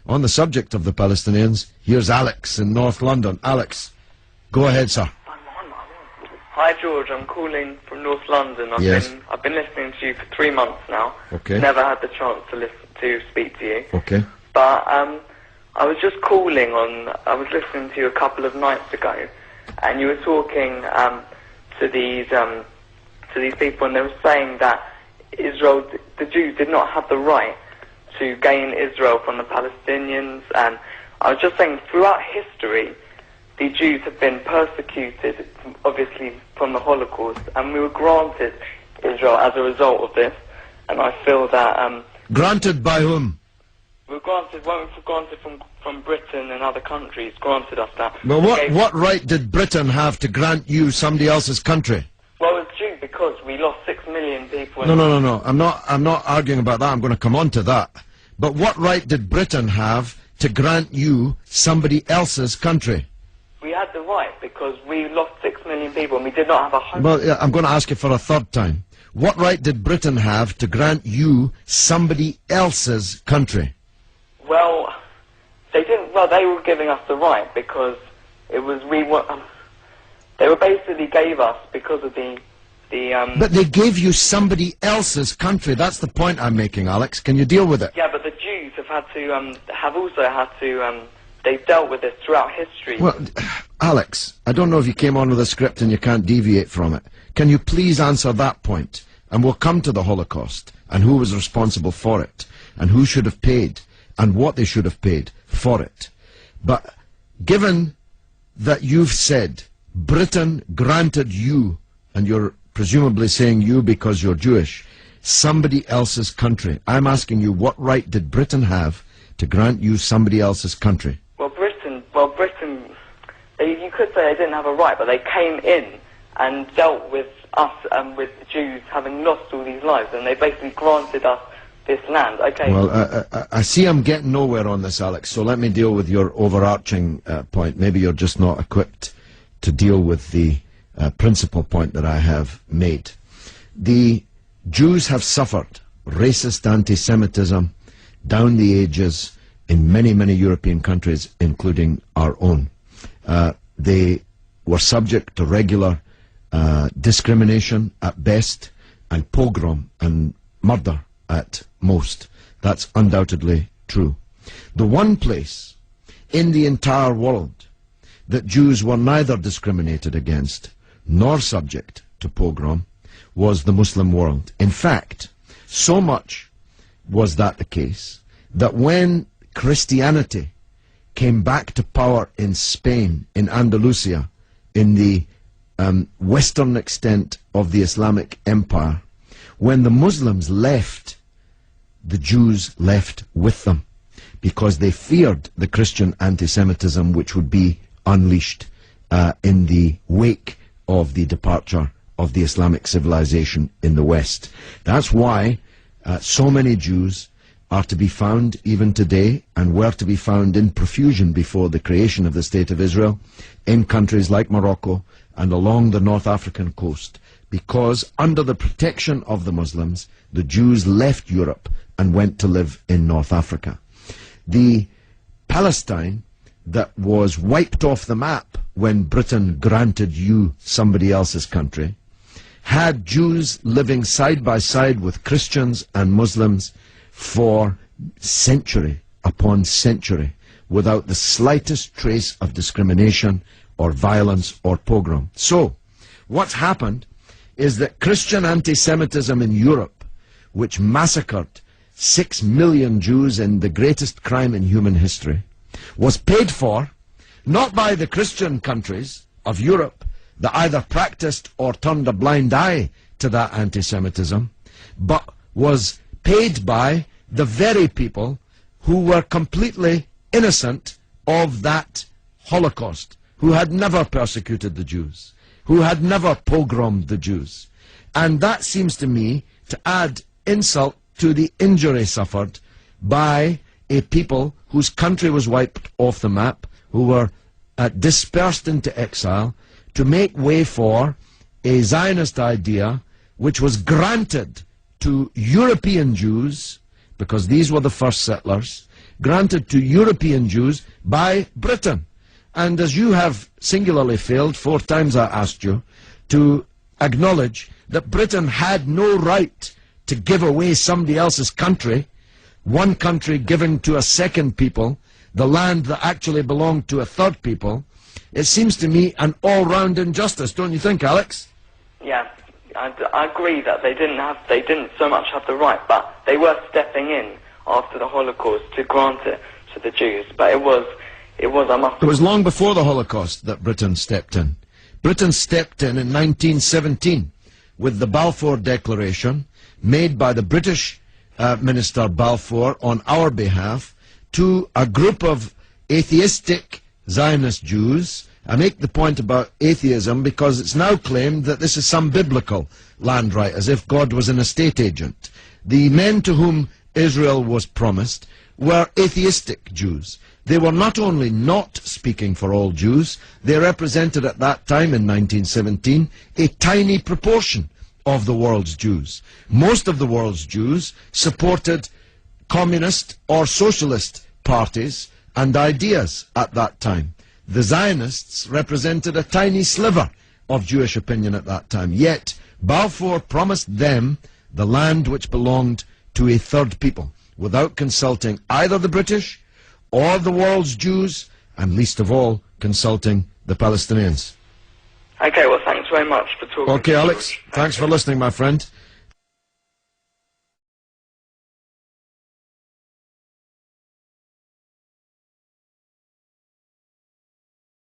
On the subject of the Palestinians, here's Alex in North London. Alex, go ahead, sir. Hi George, I'm calling from North London. I've been listening to you for 3 months now. Okay. Never had the chance to speak to you. Okay. But I was just calling I was listening to you a couple of nights ago, and you were talking to these people, and they were saying that Israel, the Jews, did not have the right to gain Israel from the Palestinians. And I was just saying, throughout history, the Jews have been persecuted, obviously from the Holocaust, and we were granted Israel as a result of this. And I feel that granted by whom? We were granted from Britain and other countries. Granted us that. Well, what right did Britain have to grant you somebody else's country? Well, it's due because we lost 6 million people. No. I'm not arguing about that. I'm going to come on to that. But what right did Britain have to grant you somebody else's country? We had the right because we lost 6 million people and we did not have a home. Well, yeah, I'm going to ask you for a third time. What right did Britain have to grant you somebody else's country? Well, they didn't. Well, they were giving us the right because it was they were basically gave us because of the. But they gave you somebody else's country. That's the point I'm making, Alex. Can you deal with it? Yeah, but the Jews have also had to. They've dealt with this throughout history. Well, Alex, I don't know if you came on with a script and you can't deviate from it. Can you please answer that point? And we'll come to the Holocaust and who was responsible for it and who should have paid and what they should have paid for it. But given that you've said Britain granted you, and you're presumably saying you because you're Jewish, somebody else's country, I'm asking you, what right did Britain have to grant you somebody else's country? Britain, you could say they didn't have a right, but they came in and dealt with us and with the Jews having lost all these lives, and they basically granted us this land. Okay. Well, I see I'm getting nowhere on this, Alex, so let me deal with your overarching point. Maybe you're just not equipped to deal with the principal point that I have made. The Jews have suffered racist anti-Semitism down the ages in many, many European countries, including our own. They were subject to regular discrimination at best, and pogrom and murder at most. That's undoubtedly true. The one place in the entire world that Jews were neither discriminated against nor subject to pogrom was the Muslim world. In fact, so much was that the case that when Christianity came back to power in Spain, in Andalusia, in the western extent of the Islamic Empire, when the Muslims left, the Jews left with them because they feared the Christian anti-Semitism which would be unleashed in the wake of the departure of the Islamic civilization in the West. That's why so many Jews are to be found even today, and were to be found in profusion before the creation of the State of Israel, in countries like Morocco and along the North African coast, because under the protection of the Muslims, the Jews left Europe and went to live in North Africa. The Palestine that was wiped off the map when Britain granted you somebody else's country had Jews living side by side with Christians and Muslims for century upon century without the slightest trace of discrimination or violence or pogrom. So, what's happened is that Christian anti-Semitism in Europe, which massacred 6 million Jews in the greatest crime in human history, was paid for not by the Christian countries of Europe that either practiced or turned a blind eye to that anti-Semitism, but was paid by the very people who were completely innocent of that Holocaust, who had never persecuted the Jews, who had never pogromed the Jews. And that seems to me to add insult to the injury suffered by a people whose country was wiped off the map, who were dispersed into exile, to make way for a Zionist idea which was granted to European Jews, because these were the first settlers, granted to European Jews by Britain. And as you have singularly failed, 4 times I asked you, to acknowledge that Britain had no right to give away somebody else's country, one country giving to a second people, the land that actually belonged to a third people, it seems to me an all-round injustice, don't you think, Alex? Yeah, I agree that they didn't so much have the right, but they were stepping in after the Holocaust to grant it to the Jews. But it was long before the Holocaust that Britain stepped in. Britain stepped in 1917 with the Balfour Declaration made by the British Minister Balfour on our behalf to a group of atheistic Zionist Jews. I make the point about atheism because it's now claimed that this is some biblical land right, as if God was an estate agent. The men to whom Israel was promised were atheistic Jews. They were not only not speaking for all Jews, they represented at that time in 1917 a tiny proportion of the world's Jews. Most of the world's Jews supported communist or socialist parties and ideas at that time. The Zionists represented a tiny sliver of Jewish opinion at that time. Yet Balfour promised them the land which belonged to a third people, without consulting either the British or the world's Jews, and least of all, consulting the Palestinians. Okay, well, thanks very much for talking. Okay, Alex, thanks for listening, my friend.